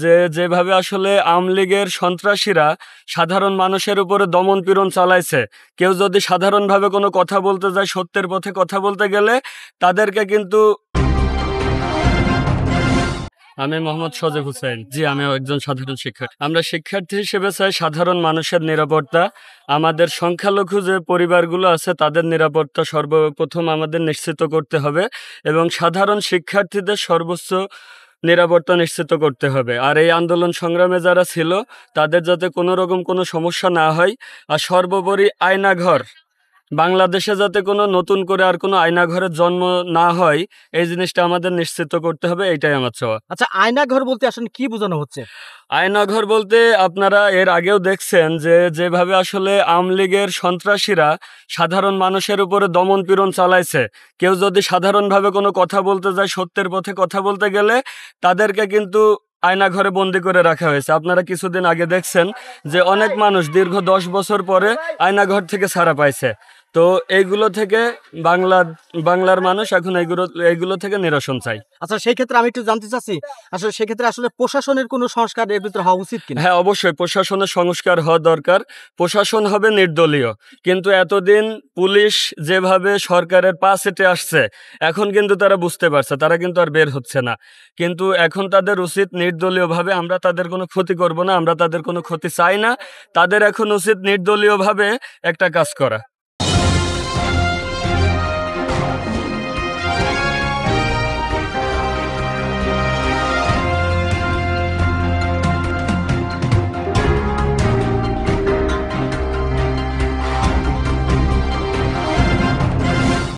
যে যেভাবে আসলে আওয়ামী লীগের সন্ত্রাসীরা সাধারণ মানুষের উপরে দমন-পীড়ন চালাইছে, কেউ যদি সাধারণভাবে কোনো কথা বলতে যায়, সত্যের পথে কথা বলতে গেলে তাদেরকে কিন্তু আমি মোহাম্মদ সজীব হোসেন। জি, আমিও একজন সাধারণ শিক্ষার্থী। আমরা শিক্ষার্থী হিসেবে চাই সাধারণ মানুষের নিরাপত্তা। আমাদের সংখ্যালঘু যে পরিবারগুলো আছে তাদের নিরাপত্তা সর্বপ্রথম আমাদের নিশ্চিত করতে হবে এবং সাধারণ শিক্ষার্থীদের সর্বোচ্চ নিরাপত্তা নিশ্চিত করতে হবে। আর এই আন্দোলন সংগ্রামে যারা ছিল তাদের যাতে কোনো রকম কোনো সমস্যা না হয়। আর সর্বোপরি আয়নাঘর, বাংলাদেশে যাতে কোনো নতুন করে আর কোনো আয়নাঘরের জন্ম না হয়, এই জিনিসটা আমাদের নিশ্চিত করতে হবে। এইটাই আমার চাওয়া। আচ্ছা, আয়নাঘর বলতে আসলে কি বোঝানো হচ্ছে? আয়নাঘর বলতে আপনারা এর আগেও দেখছেন যে যেভাবে আসলে আওয়ামী লীগের সন্ত্রাসীরা সাধারণ মানুষের উপরে দমন-পীড়ন চালাইছে, কেউ যদি সাধারণভাবে কোনো কথা বলতে যায়, সত্যের পথে কথা বলতে গেলে তাদেরকে কিন্তু আয়নাঘরে বন্দি করে রাখা হয়েছে। আপনারা কিছুদিন আগে দেখছেন যে অনেক মানুষ দীর্ঘ 10 বছর পরে আয়নাঘর থেকে ছাড়া পাইছে। তো এইগুলো থেকে বাংলার মানুষ এখন এইগুলো থেকে নিরসন চাই। আচ্ছা, সেই ক্ষেত্রে আমি একটু জানতে চাচ্ছি, আসলে সেক্ষেত্রে আসলে প্রশাসনের কোনো সংস্কার এর ভিতরে হওয়া উচিত কিনা? হ্যাঁ, অবশ্যই প্রশাসনের সংস্কার হওয়া দরকার। প্রশাসন হবে নির্দলীয়। কিন্তু এতদিন পুলিশ যেভাবে সরকারের পা চেটে আসছে, এখন কিন্তু তারা বুঝতে পারছে, তারা কিন্তু আর বের হচ্ছে না। কিন্তু এখন তাদের উচিত নির্দলীয়ভাবে, আমরা তাদের কোনো ক্ষতি করব না, আমরা তাদের কোনো ক্ষতি চাই না। তাদের এখন উচিত নির্দলীয়ভাবে একটা কাজ করা।